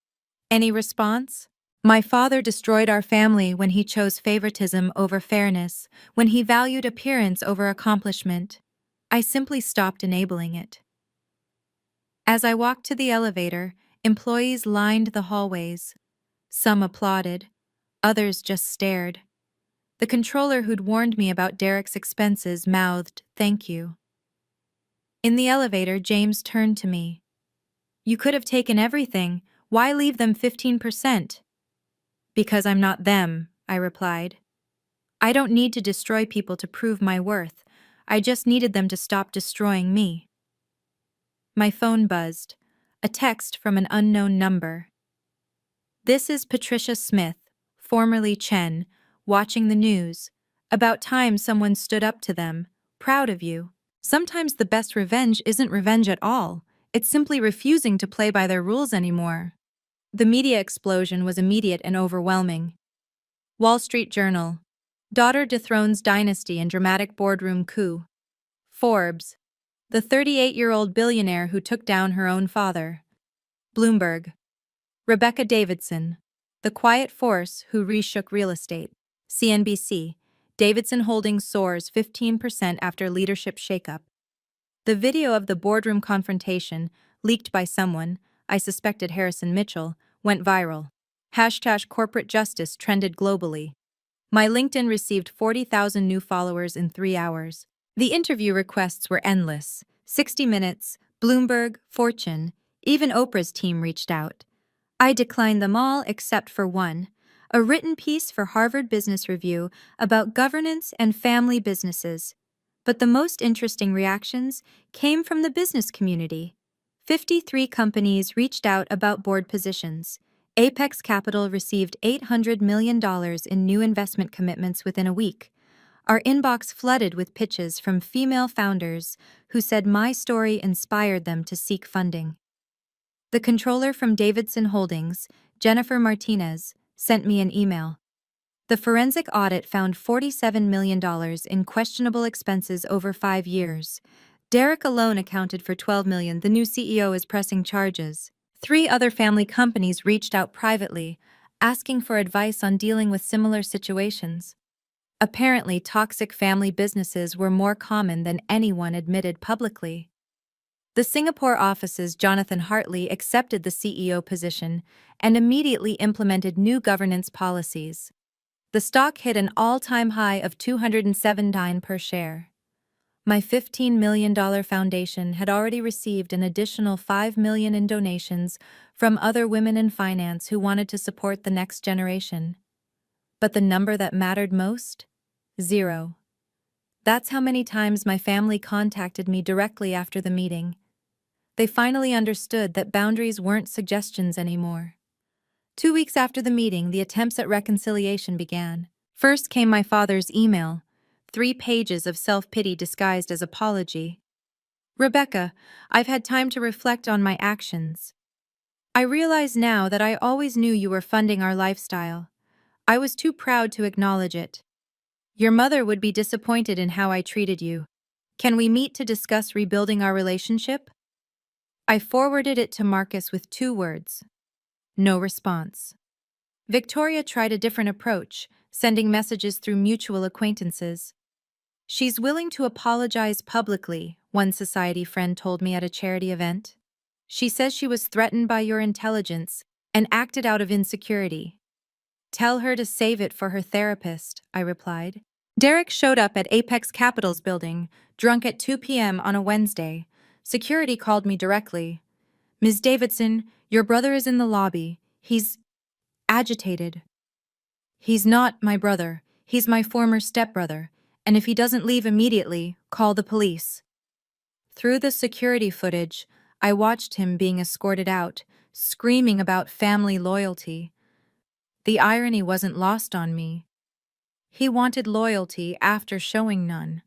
Any response?" "My father destroyed our family when he chose favoritism over fairness, when he valued appearance over accomplishment. I simply stopped enabling it." As I walked to the elevator, employees lined the hallways. Some applauded, others just stared. The controller who'd warned me about Derek's expenses mouthed, "Thank you." In the elevator, James turned to me. "You could have taken everything. Why leave them 15%? "Because I'm not them," I replied. "I don't need to destroy people to prove my worth. I just needed them to stop destroying me." My phone buzzed. A text from an unknown number. "This is Patricia Smith, formerly Chen, watching the news. About time someone stood up to them. Proud of you. Sometimes the best revenge isn't revenge at all. It's simply refusing to play by their rules anymore." The media explosion was immediate and overwhelming. Wall Street Journal. Daughter dethrones dynasty in dramatic boardroom coup. Forbes. The 38-year-old billionaire who took down her own father. Bloomberg. Rebecca Davidson. The quiet force who reshook real estate. CNBC. Davidson Holdings soars 15% after leadership shakeup. The video of the boardroom confrontation, leaked by someone, I suspected Harrison Mitchell, went viral. Hashtag corporate justice trended globally. My LinkedIn received 40,000 new followers in 3 hours. The interview requests were endless. 60 Minutes, Bloomberg, Fortune, even Oprah's team reached out. I declined them all except for one, a written piece for Harvard Business Review about governance and family businesses. But the most interesting reactions came from the business community. 53 companies reached out about board positions. Apex Capital received $800 million in new investment commitments within a week. Our inbox flooded with pitches from female founders who said my story inspired them to seek funding. The controller from Davidson Holdings, Jennifer Martinez, sent me an email. The forensic audit found $47 million in questionable expenses over 5 years. Derek alone accounted for $12 million. The new CEO is pressing charges. 3 other family companies reached out privately, asking for advice on dealing with similar situations. Apparently, toxic family businesses were more common than anyone admitted publicly. The Singapore office's Jonathan Hartley accepted the CEO position and immediately implemented new governance policies. The stock hit an all-time high of $207 per share. My $15 million foundation had already received an additional $5 million in donations from other women in finance who wanted to support the next generation. But the number that mattered most? 0. That's how many times my family contacted me directly after the meeting. They finally understood that boundaries weren't suggestions anymore. 2 weeks after the meeting, the attempts at reconciliation began. First came my father's email, 3 pages of self-pity disguised as apology. Rebecca, I've had time to reflect on my actions. I realize now that I always knew you were funding our lifestyle. I was too proud to acknowledge it. Your mother would be disappointed in how I treated you. Can we meet to discuss rebuilding our relationship? I forwarded it to Marcus with 2 words. No response. Victoria tried a different approach, sending messages through mutual acquaintances. She's willing to apologize publicly, one society friend told me at a charity event. She says she was threatened by your intelligence and acted out of insecurity. Tell her to save it for her therapist, I replied. Derek showed up at Apex Capital's building, drunk at 2 p.m. on a Wednesday. Security called me directly. Ms. Davidson, your brother is in the lobby. He's agitated. He's not my brother. He's my former stepbrother. And if he doesn't leave immediately, call the police. Through the security footage, I watched him being escorted out, screaming about family loyalty. The irony wasn't lost on me. He wanted loyalty after showing none.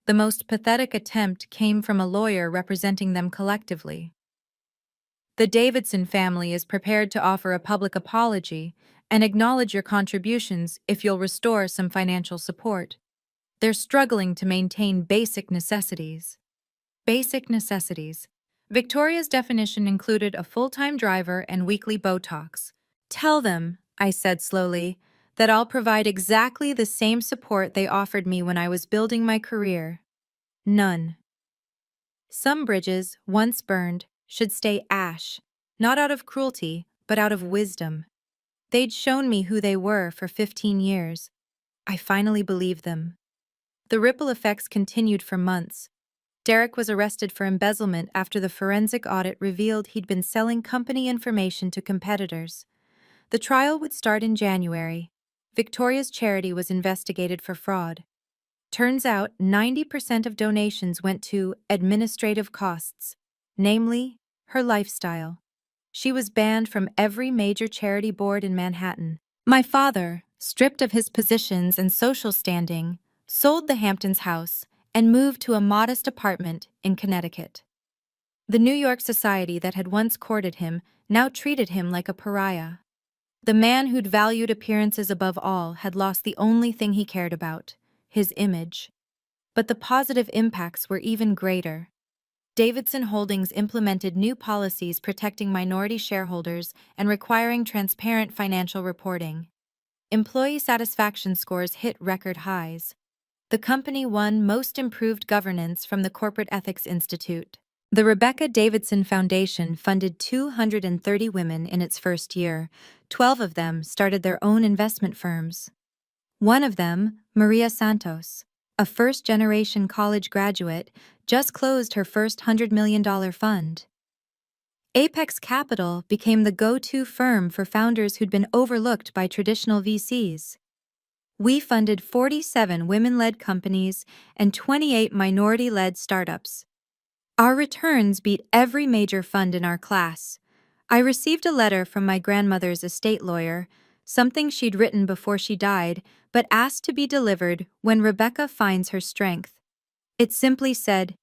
The most pathetic attempt came from a lawyer representing them collectively. The Davidson family is prepared to offer a public apology and acknowledge your contributions if you'll restore some financial support. They're struggling to maintain basic necessities. Basic necessities. Victoria's definition included a full-time driver and weekly Botox. Tell them, I said slowly, that I'll provide exactly the same support they offered me when I was building my career. None. Some bridges, once burned, should stay ash, not out of cruelty, but out of wisdom. They'd shown me who they were for 15 years. I finally believed them. The ripple effects continued for months. Derek was arrested for embezzlement after the forensic audit revealed he'd been selling company information to competitors. The trial would start in January. Victoria's charity was investigated for fraud. Turns out 90% of donations went to administrative costs, namely, her lifestyle. She was banned from every major charity board in Manhattan. My father, stripped of his positions and social standing, sold the Hamptons house and moved to a modest apartment in Connecticut. The New York society that had once courted him now treated him like a pariah. The man who'd valued appearances above all had lost the only thing he cared about, his image. But the positive impacts were even greater. Davidson Holdings implemented new policies protecting minority shareholders and requiring transparent financial reporting. Employee satisfaction scores hit record highs. The company won Most Improved Governance from the Corporate Ethics Institute. The Rebecca Davidson Foundation funded 230 women in its first year. 12 of them started their own investment firms. One of them, Maria Santos, a first-generation college graduate, just closed her first $100 million fund. Apex Capital became the go-to firm for founders who'd been overlooked by traditional VCs. We funded 47 women-led companies and 28 minority-led startups. Our returns beat every major fund in our class. I received a letter from my grandmother's estate lawyer, something she'd written before she died, but asked to be delivered when Rebecca finds her strength. It simply said,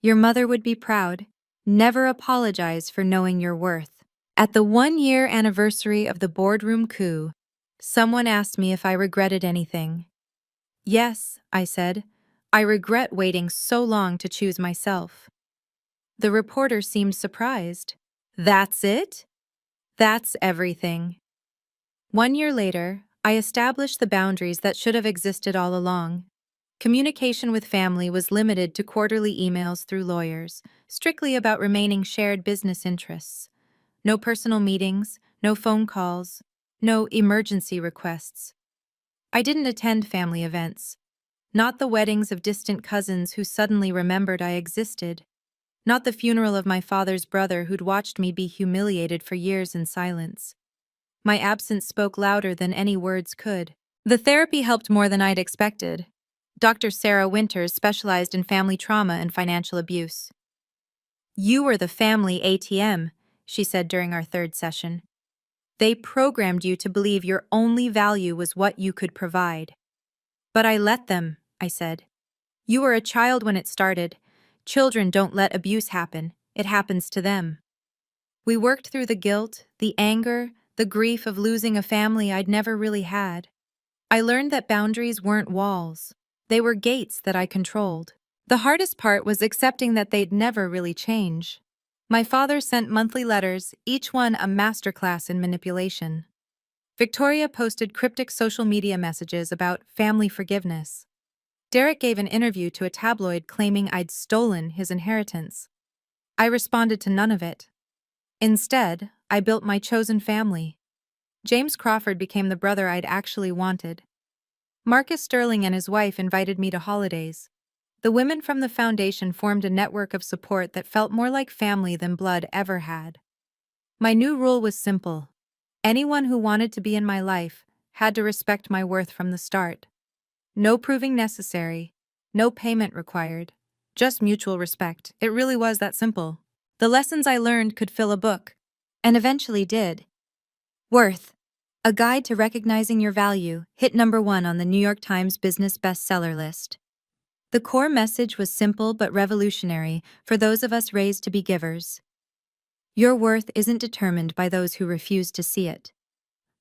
"Your mother would be proud. Never apologize for knowing your worth." At the 1-year anniversary of the boardroom coup, someone asked me if I regretted anything. "Yes," I said. "I regret waiting so long to choose myself." The reporter seemed surprised. "That's it?" "That's everything." 1 year later, I established the boundaries that should have existed all along. Communication with family was limited to quarterly emails through lawyers, strictly about remaining shared business interests. No personal meetings, no phone calls, no emergency requests. I didn't attend family events. Not the weddings of distant cousins who suddenly remembered I existed. Not the funeral of my father's brother who'd watched me be humiliated for years in silence. My absence spoke louder than any words could. The therapy helped more than I'd expected. Dr. Sarah Winters specialized in family trauma and financial abuse. "You were the family ATM," she said during our third session. "They programmed you to believe your only value was what you could provide." "But I let them," I said. "You were a child when it started. Children don't let abuse happen. It happens to them." We worked through the guilt, the anger, the grief of losing a family I'd never really had. I learned that boundaries weren't walls. They were gates that I controlled. The hardest part was accepting that they'd never really change. My father sent monthly letters, each one a masterclass in manipulation. Victoria posted cryptic social media messages about family forgiveness. Derek gave an interview to a tabloid claiming I'd stolen his inheritance. I responded to none of it. Instead, I built my chosen family. James Crawford became the brother I'd actually wanted. Marcus Sterling and his wife invited me to holidays. The women from the foundation formed a network of support that felt more like family than blood ever had. My new rule was simple. Anyone who wanted to be in my life had to respect my worth from the start. No proving necessary, no payment required, just mutual respect. It really was that simple. The lessons I learned could fill a book, and eventually did. Worth, A Guide to Recognizing Your Value, hit #1 on the New York Times business bestseller list. The core message was simple but revolutionary for those of us raised to be givers. Your worth isn't determined by those who refuse to see it.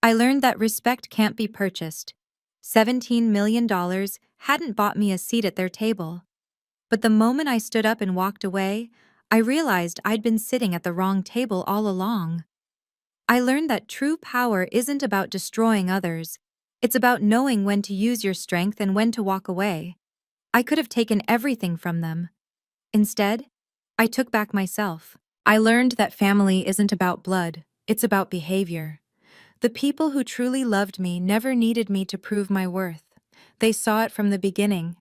I learned that respect can't be purchased. $17 million hadn't bought me a seat at their table. But the moment I stood up and walked away, I realized I'd been sitting at the wrong table all along. I learned that true power isn't about destroying others. It's about knowing when to use your strength and when to walk away. I could have taken everything from them. Instead, I took back myself. I learned that family isn't about blood, it's about behavior. The people who truly loved me never needed me to prove my worth. They saw it from the beginning.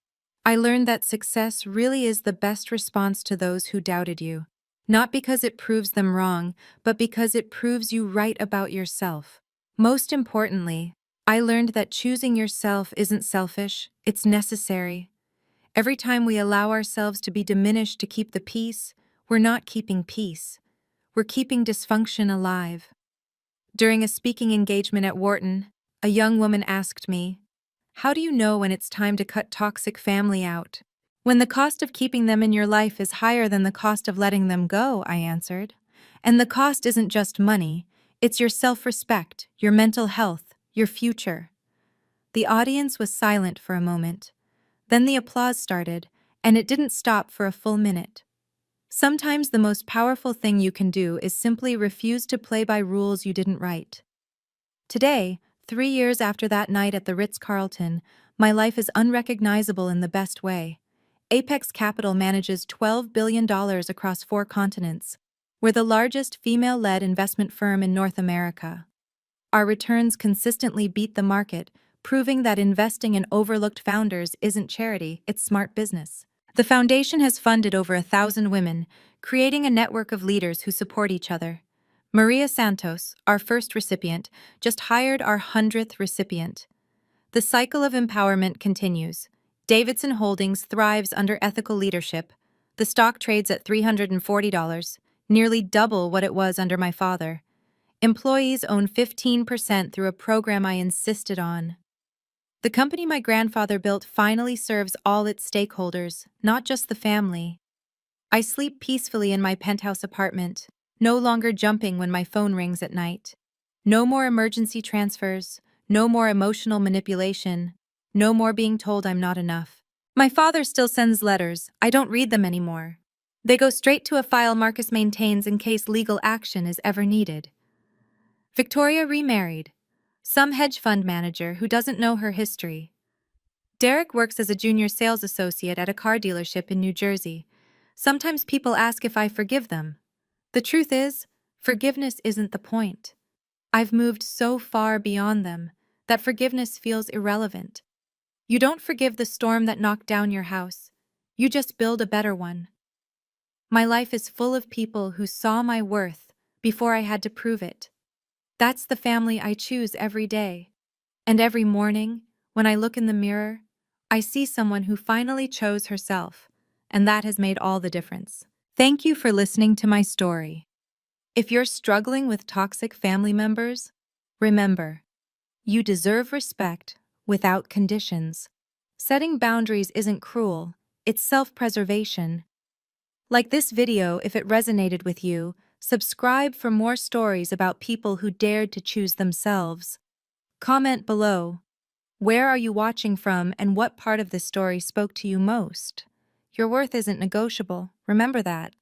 I learned that success really is the best response to those who doubted you. Not because it proves them wrong, but because it proves you right about yourself. Most importantly, I learned that choosing yourself isn't selfish, it's necessary. Every time we allow ourselves to be diminished to keep the peace, we're not keeping peace. We're keeping dysfunction alive. During a speaking engagement at Wharton, a young woman asked me, "How do you know when it's time to cut toxic family out?" "When the cost of keeping them in your life is higher than the cost of letting them go," I answered. "And the cost isn't just money, it's your self-respect, your mental health, your future." The audience was silent for a moment. Then the applause started, and it didn't stop for a full minute. Sometimes the most powerful thing you can do is simply refuse to play by rules you didn't write. Today, 3 years after that night at the Ritz-Carlton, my life is unrecognizable in the best way. Apex Capital manages $12 billion across 4 continents. We're the largest female-led investment firm in North America. Our returns consistently beat the market, proving that investing in overlooked founders isn't charity, it's smart business. The foundation has funded over 1,000 women, creating a network of leaders who support each other. Maria Santos, our first recipient, just hired our 100th recipient. The cycle of empowerment continues. Davidson Holdings thrives under ethical leadership. The stock trades at $340, nearly double what it was under my father. Employees own 15% through a program I insisted on. The company my grandfather built finally serves all its stakeholders, not just the family. I sleep peacefully in my penthouse apartment, no longer jumping when my phone rings at night. No more emergency transfers, no more emotional manipulation, no more being told I'm not enough. My father still sends letters, I don't read them anymore. They go straight to a file Marcus maintains in case legal action is ever needed. Victoria remarried. Some hedge fund manager who doesn't know her history. Derek works as a junior sales associate at a car dealership in New Jersey. Sometimes people ask if I forgive them. The truth is, forgiveness isn't the point. I've moved so far beyond them that forgiveness feels irrelevant. You don't forgive the storm that knocked down your house. You just build a better one. My life is full of people who saw my worth before I had to prove it. That's the family I choose every day. And every morning, when I look in the mirror, I see someone who finally chose herself, and that has made all the difference. Thank you for listening to my story. If you're struggling with toxic family members, remember, you deserve respect without conditions. Setting boundaries isn't cruel, it's self-preservation. Like this video if it resonated with you, subscribe for more stories about people who dared to choose themselves. Comment below. Where are you watching from and what part of this story spoke to you most? Your worth isn't negotiable, remember that.